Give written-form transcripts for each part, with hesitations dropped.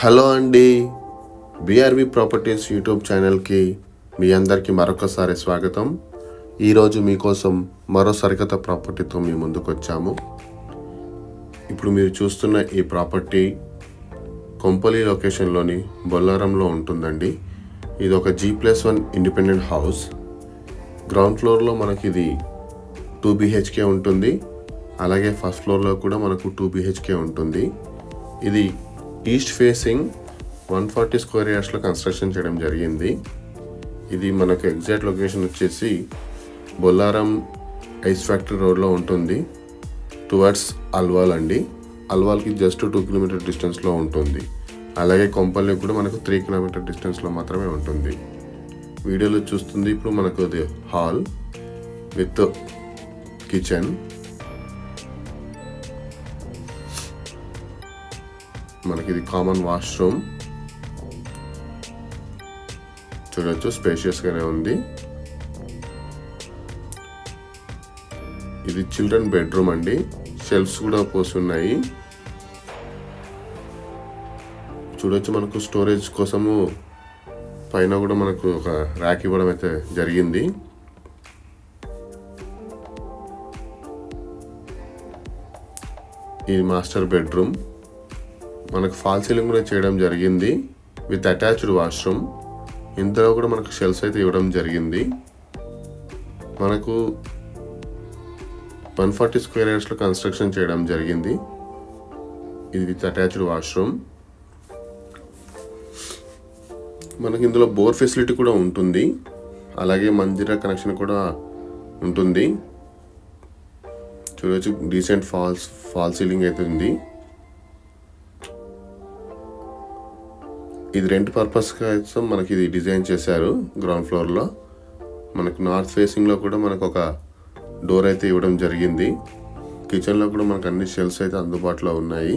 Hello అండి, BRB properties YouTube ఛానల్కి మీ అందరికీ మరొకసారి స్వాగతం. ఈరోజు మీకోసం మరో సరికొత్త ప్రాపర్టీతో మీ ముందుకు వచ్చాము. ఇప్పుడు మీరు చూస్తున్న ఈ ప్రాపర్టీ కొంపల్లి లొకేషన్లోని బొల్లారంలో ఉంటుందండి. ఇది ఒక G+1 ఇండిపెండెంట్ హౌస్. గ్రౌండ్ ఫ్లోర్లో మనకి ఇది 2 BHK ఉంటుంది. అలాగే ఫస్ట్ ఫ్లోర్లో కూడా మనకు 2 BHK ఉంటుంది. ఇది ఈస్ట్ ఫేసింగ్ 140 స్క్వేర్ యార్డ్స్లో కన్స్ట్రక్షన్ చేయడం జరిగింది. ఇది మనకు ఎగ్జాక్ట్ లొకేషన్ వచ్చేసి బొల్లారం ఐస్ ఫ్యాక్టరీ రోడ్లో ఉంటుంది, టువర్డ్స్ అల్వాల్ అండి. అల్వాల్కి జస్ట్ 2 కిలోమీటర్ డిస్టెన్స్లో ఉంటుంది. అలాగే కొంపల్లి కూడా మనకు 3 కిలోమీటర్ డిస్టెన్స్లో మాత్రమే ఉంటుంది. వీడియోలో చూస్తుంది ఇప్పుడు మనకు అది హాల్ విత్ కిచెన్. మనకి ఇది కామన్ వాష్రూమ్ చూడొచ్చు, స్పేషియస్గానే ఉంది. ఇది చిల్డ్రన్ బెడ్రూమ్ అండి. షెల్ఫ్స్ కూడా పోసి ఉన్నాయి. చూడొచ్చు, మనకు స్టోరేజ్ కోసము పైన కూడా మనకు ఒక ర్యాక్ ఇవ్వడం అయితే జరిగింది. ఇది మాస్టర్ బెడ్రూమ్. మనకు ఫాల్ సీలింగ్ కూడా చేయడం జరిగింది విత్ అటాచ్డ్ వాష్రూమ్. ఇందులో కూడా మనకు షెల్ఫ్స్ అయితే ఇవ్వడం జరిగింది. మనకు 140 స్క్వేర్ యార్డ్స్లో కన్స్ట్రక్షన్ చేయడం జరిగింది. ఇది విత్ అటాచ్డ్ వాష్రూమ్. మనకి ఇందులో బోర్ ఫెసిలిటీ కూడా ఉంటుంది. అలాగే మంజీరా కనెక్షన్ కూడా ఉంటుంది. చూడవచ్చు, డీసెంట్ ఫాల్ సీలింగ్ అయితే ఉంది. ఇది రెంట్ పర్పస్ కోసం మనకి ఇది డిజైన్ చేశారు. గ్రౌండ్ ఫ్లోర్లో మనకు నార్త్ ఫేసింగ్లో కూడా మనకు ఒక డోర్ అయితే ఇవ్వడం జరిగింది. కిచెన్లో కూడా మనకు అన్ని షెల్ఫ్స్ అయితే అందుబాటులో ఉన్నాయి.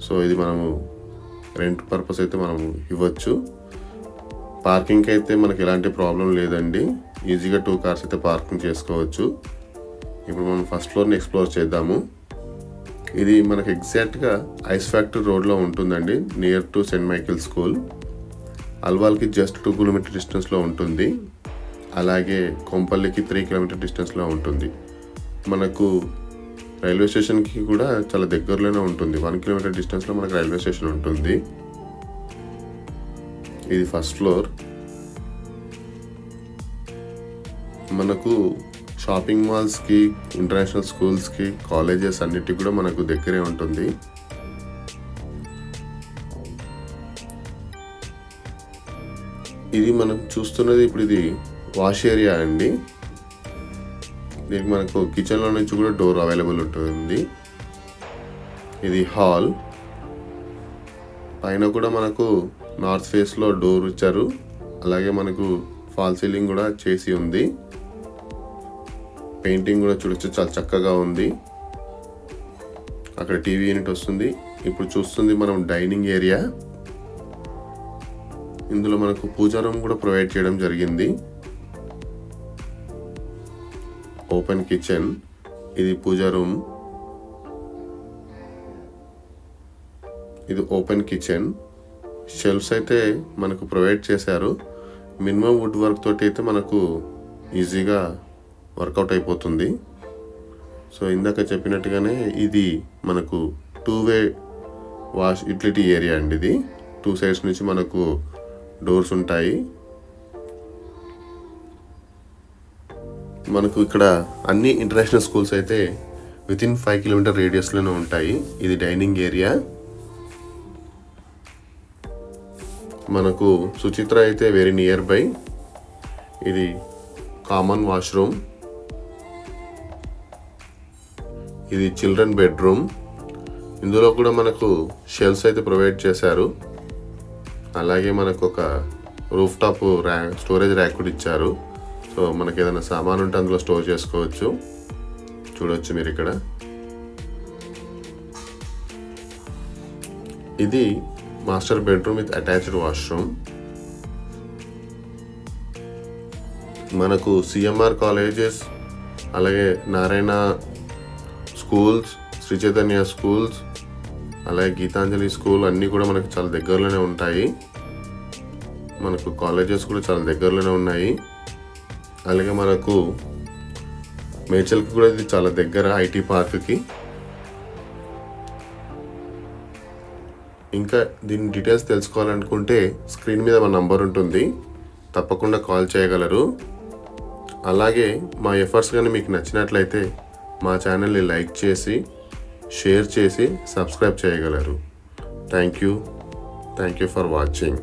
సో ఇది మనము రెంట్ పర్పస్ అయితే మనము ఇవ్వచ్చు. పార్కింగ్కి అయితే మనకి ఎలాంటి ప్రాబ్లం లేదండి. ఈజీగా 2 కార్స్ అయితే పార్కింగ్ చేసుకోవచ్చు. ఇప్పుడు మనం ఫస్ట్ ఫ్లోర్ని ఎక్స్ప్లోర్ చేద్దాము. ఇది మనకు ఎగ్జాక్ట్గా ఐస్ ఫ్యాక్టరీ రోడ్లో ఉంటుందండి, near to Saint Michael school. అల్వాల్కి జస్ట్ 2 కిలోమీటర్ డిస్టెన్స్లో ఉంటుంది. అలాగే కొంపల్లికి 3 కిలోమీటర్ డిస్టెన్స్లో ఉంటుంది. మనకు రైల్వే స్టేషన్కి కూడా చాలా దగ్గరలోనే ఉంటుంది. 1 కిలోమీటర్ డిస్టెన్స్లో మనకు రైల్వే స్టేషన్ ఉంటుంది. ఇది ఫస్ట్ ఫ్లోర్. మనకు షాపింగ్ మాల్స్కి, ఇంటర్నేషనల్ స్కూల్స్కి, కాలేజెస్ అన్నిటికీ కూడా మనకు దగ్గరే ఉంటుంది. ఇది మనం చూస్తున్నది ఇప్పుడు ఇది వాష్ ఏరియా అండి. దీనికి మనకు కిచెన్లో నుంచి కూడా డోర్ అవైలబుల్ ఉంటుంది. ఇది హాల్. పైన కూడా మనకు నార్త్ ఫేస్లో డోర్ ఇచ్చారు. అలాగే మనకు ఫాల్ సీలింగ్ కూడా చేసి ఉంది. పెయింటింగ్ కూడా చూడొచ్చు, చాలా చక్కగా ఉంది. అక్కడ టీవీ యూనిట్ వస్తుంది. ఇప్పుడు చూస్తుంది మనం డైనింగ్ ఏరియా. ఇందులో మనకు పూజా రూమ్ కూడా ప్రొవైడ్ చేయడం జరిగింది. Open kitchen. ఇది పూజా రూమ్. ఇది ఓపెన్ కిచెన్. షెల్ఫ్స్ అయితే మనకు ప్రొవైడ్ చేశారు. మినిమం వుడ్ వర్క్ తోటి అయితే మనకు ఈజీగా వర్కౌట్ అయిపోతుంది. సో ఇందాక చెప్పినట్టుగానే ఇది మనకు 2-వే వాష్ యూటిలిటీ ఏరియా అండి. ఇది 2 సైడ్స్ నుంచి మనకు డోర్స్ ఉంటాయి. మనకు ఇక్కడ అన్ని ఇంటర్నేషనల్ స్కూల్స్ అయితే వితిన్ 5 కిలోమీటర్ రేడియస్లోనే ఉంటాయి. ఇది డైనింగ్ ఏరియా. మనకు సుచిత్ర అయితే వెరీ నియర్ బై. ఇది కామన్ వాష్రూమ్. ఇది చిల్డ్రన్ బెడ్రూమ్. ఇందులో కూడా మనకు షెల్ఫ్స్ అయితే ప్రొవైడ్ చేశారు. అలాగే మనకు ఒక రూఫ్ టాప్ స్టోరేజ్ ర్యాక్ కూడా ఇచ్చారు. సో మనకి ఏదైనా సామాన్ ఉంటే అందులో స్టోర్ చేసుకోవచ్చు. చూడవచ్చు మీరు ఇక్కడ. ఇది master bedroom with attached washroom. మనకు సిఎంఆర్ కాలేజెస్, అలాగే నారాయణ స్కూల్స్, శ్రీ చైతన్య స్కూల్స్, అలాగే గీతాంజలి స్కూల్ అన్నీ కూడా మనకు చాలా దగ్గరలోనే ఉంటాయి. మనకు కాలేజెస్ కూడా చాలా దగ్గరలోనే ఉన్నాయి. అలాగే మనకు మేడ్చల్కి కూడా ఇది చాలా దగ్గర ఐటీ పార్క్కి. ఇంకా దీని డీటెయిల్స్ తెలుసుకోవాలనుకుంటే స్క్రీన్ మీద మా నంబర్ ఉంటుంది, తప్పకుండా కాల్ చేయగలరు. అలాగే మా ఎఫర్ట్స్ కానీ మీకు నచ్చినట్లయితే మా ఛానల్ని లైక్ చేసి షేర్ చేసి సబ్స్క్రైబ్ చేయగలరు. Thank you for watching.